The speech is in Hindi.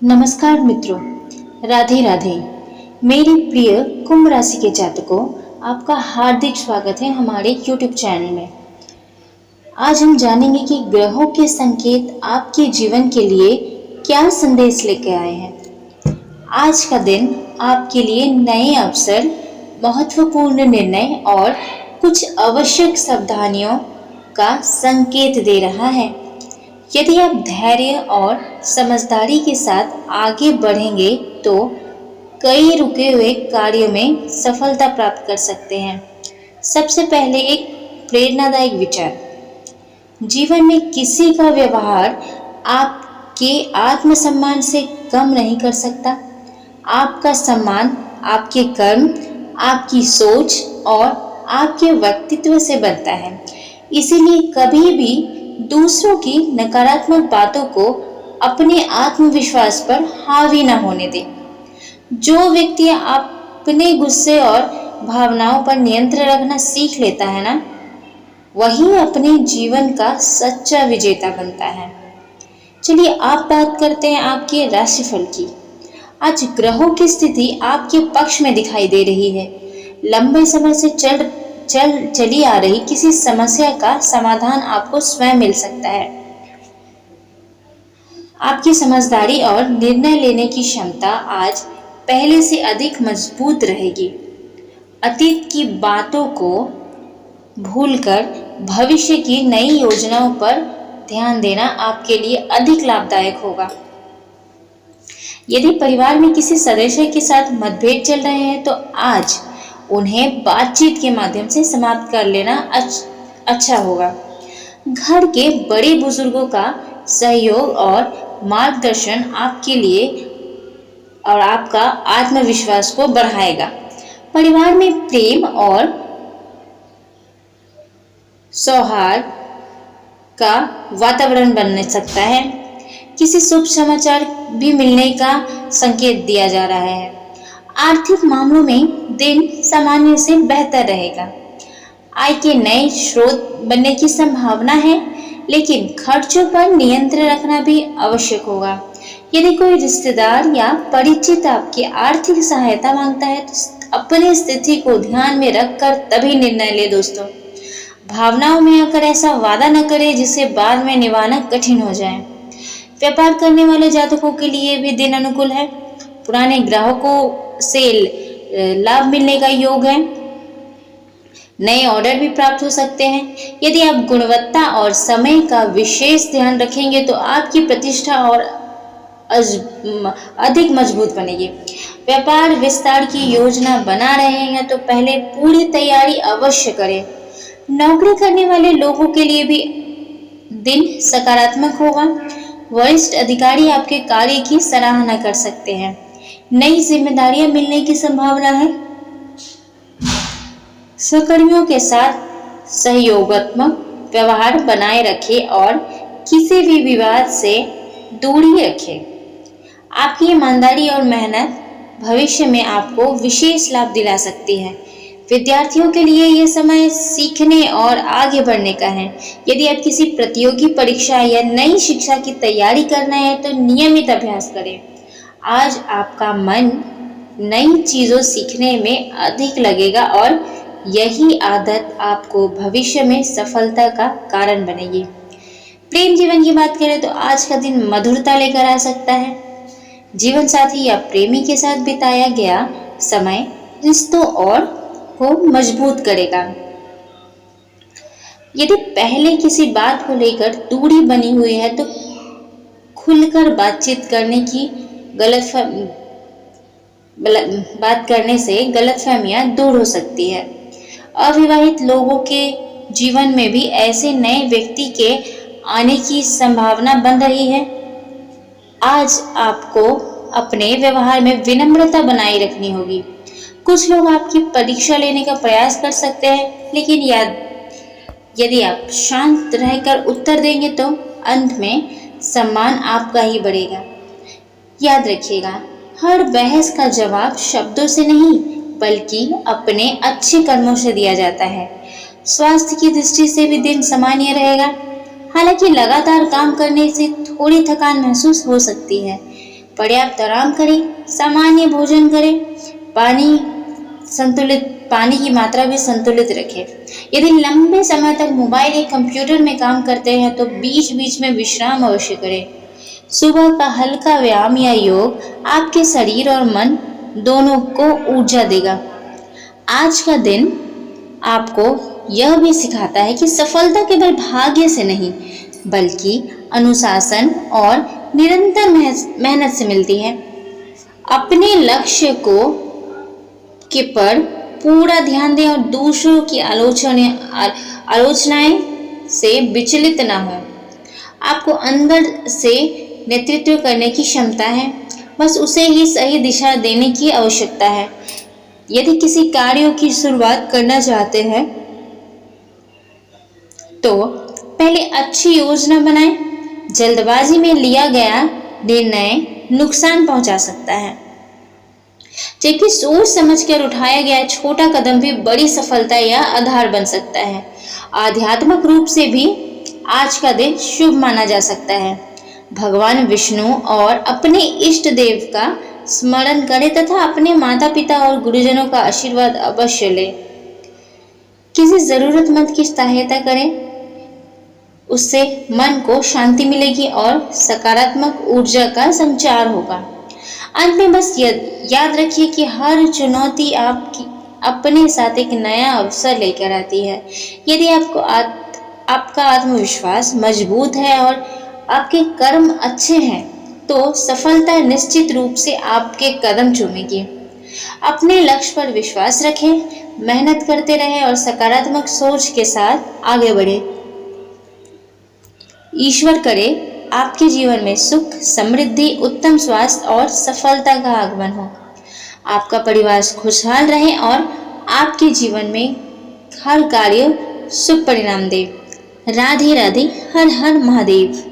नमस्कार मित्रों, राधे राधे। मेरे प्रिय कुंभ राशि के जातकों, आपका हार्दिक स्वागत है हमारे YouTube चैनल में। आज हम जानेंगे कि ग्रहों के संकेत आपके जीवन के लिए क्या संदेश लेकर आए हैं। आज का दिन आपके लिए नए अवसर, महत्वपूर्ण निर्णय और कुछ आवश्यक सावधानियों का संकेत दे रहा है। यदि आप धैर्य और समझदारी के साथ आगे बढ़ेंगे तो कई रुके हुए कार्यों में सफलता प्राप्त कर सकते हैं। सबसे पहले एक प्रेरणादायक विचार। जीवन में किसी का व्यवहार आपके आत्मसम्मान से कम नहीं कर सकता। आपका सम्मान आपके कर्म, आपकी सोच और आपके व्यक्तित्व से बनता है। इसीलिए कभी भी दूसरों की नकारात्मक बातों को अपने आत्मविश्वास पर हावी न होने दें। जो व्यक्ति अपने गुस्से और भावनाओं पर नियंत्रण रखना सीख लेता है ना, वही अपने जीवन का सच्चा विजेता बनता है। चलिए आप बात करते हैं आपके राशिफल की। आज ग्रहों की स्थिति आपके पक्ष में दिखाई दे रही है। लंबे समय से चली आ रही किसी समस्या का समाधान आपको स्वयं मिल सकता है। आपकी समझदारी और निर्णय लेने की क्षमता आज पहले से अधिक मजबूत रहेगी। अतीत की बातों को भूलकर भविष्य की नई योजनाओं पर ध्यान देना आपके लिए अधिक लाभदायक होगा। यदि परिवार में किसी सदस्य के साथ मतभेद चल रहे हैं तो आज उन्हें बातचीत के माध्यम से समाप्त कर लेना अच्छा होगा। घर के बड़े बुजुर्गों का सहयोग और मार्गदर्शन आपके लिए और आपका आत्मविश्वास को बढ़ाएगा। परिवार में प्रेम और सौहार्द का वातावरण बन सकता है। किसी शुभ समाचार भी मिलने का संकेत दिया जा रहा है। आर्थिक मामलों में दिन सामान्य से बेहतर रहेगा। आय के नए स्रोत बनने की संभावना है, लेकिन खर्चों पर नियंत्रण रखना भी आवश्यक होगा। यदि कोई रिश्तेदार या परिचित आपकी आर्थिक सहायता मांगता है तो अपनी स्थिति को ध्यान में रखकर तभी निर्णय ले दोस्तों। भावनाओं में आकर ऐसा वादा न करें जिसे बाद में निभाना कठिन हो जाए। व्यापार करने वाले जातकों के लिए भी दिन अनुकूल है। पुराने ग्राहकों से लाभ मिलने का योग है। नए ऑर्डर भी प्राप्त हो सकते हैं। यदि आप गुणवत्ता और समय का विशेष ध्यान रखेंगे तो आपकी प्रतिष्ठा और अधिक मजबूत बनेगी। व्यापार विस्तार की योजना बना रहे हैं तो पहले पूरी तैयारी अवश्य करें। नौकरी करने वाले लोगों के लिए भी दिन सकारात्मक होगा। वरिष्ठ अधिकारी आपके कार्य की सराहना कर सकते हैं। नई जिम्मेदारियां मिलने की संभावना है। सहकर्मियों के साथ सहयोगात्मक व्यवहार बनाए रखें और किसी भी विवाद से दूरी रखें। आपकी ईमानदारी और मेहनत भविष्य में आपको विशेष लाभ दिला सकती है। विद्यार्थियों के लिए यह समय सीखने और आगे बढ़ने का है। यदि आप किसी प्रतियोगी परीक्षा या नई शिक्षा की तैयारी करना है तो नियमित अभ्यास करें। आज आपका मन नई चीजों सीखने में अधिक लगेगा और यही आदत आपको भविष्य में सफलता का कारण बनेगी। प्रेम जीवन की बात करें तो आज का दिन मधुरता लेकर आ सकता है। जीवन साथी या प्रेमी के साथ बिताया गया समय रिश्तों और को मजबूत करेगा। यदि पहले किसी बात को लेकर दूरी बनी हुई है तो खुलकर बातचीत करने की बात करने से गलतफहमियां दूर हो सकती है। अविवाहित लोगों के जीवन में भी ऐसे नए व्यक्ति के आने की संभावना बन रही है। आज आपको अपने व्यवहार में विनम्रता बनाए रखनी होगी। कुछ लोग आपकी परीक्षा लेने का प्रयास कर सकते हैं, लेकिन यदि आप शांत रहकर उत्तर देंगे तो अंत में सम्मान आपका ही बढ़ेगा। याद रखिएगा, हर बहस का जवाब शब्दों से नहीं बल्कि अपने अच्छे कर्मों से दिया जाता है। स्वास्थ्य की दृष्टि से भी दिन सामान्य रहेगा। हालांकि लगातार काम करने से थोड़ी थकान महसूस हो सकती है। पर्याप्त आराम करें, सामान्य भोजन करें, पानी की मात्रा भी संतुलित रखें। यदि लंबे समय तक मोबाइल या कंप्यूटर में काम करते हैं तो बीच बीच में विश्राम अवश्य करें। सुबह का हल्का व्यायाम या योग आपके शरीर और मन दोनों को ऊर्जा देगा। आज का दिन आपको यह भी सिखाता है कि सफलता केवल भाग्य से नहीं बल्कि अनुशासन और निरंतर मेहनत से मिलती है। अपने लक्ष्य के पर पूरा ध्यान दें और दूसरों की आलोचनाएं से विचलित ना हो। आपको अंदर से नेतृत्व करने की क्षमता है, बस उसे ही सही दिशा देने की आवश्यकता है। यदि किसी कार्यों की शुरुआत करना चाहते हैं तो पहले अच्छी योजना बनाएं। जल्दबाजी में लिया गया निर्णय नुकसान पहुंचा सकता है, जबकि सोच समझकर उठाया गया छोटा कदम भी बड़ी सफलता या आधार बन सकता है। आध्यात्मिक रूप से भी आज का दिन शुभ माना जा सकता है। भगवान विष्णु और अपने इष्ट देव का स्मरण करें तथा अपने माता पिता और गुरुजनों का आशीर्वाद अवश्य लें। किसी जरूरतमंद की सहायता करें, उससे मन को शांति मिलेगी और सकारात्मक ऊर्जा का संचार होगा। अंत में बस याद रखिए कि हर चुनौती आपकी अपने साथ एक नया अवसर लेकर आती है। यदि आपका आत्मविश्वास मजबूत है और आपके कर्म अच्छे हैं तो सफलता निश्चित रूप से आपके कदम चूमेगी। अपने लक्ष्य पर विश्वास रखें, मेहनत करते रहें और सकारात्मक सोच के साथ आगे बढ़ें। ईश्वर करे आपके जीवन में सुख, समृद्धि, उत्तम स्वास्थ्य और सफलता का आगमन हो। आपका परिवार खुशहाल रहे और आपके जीवन में हर कार्य शुभ परिणाम दे। राधे राधे, हर हर महादेव।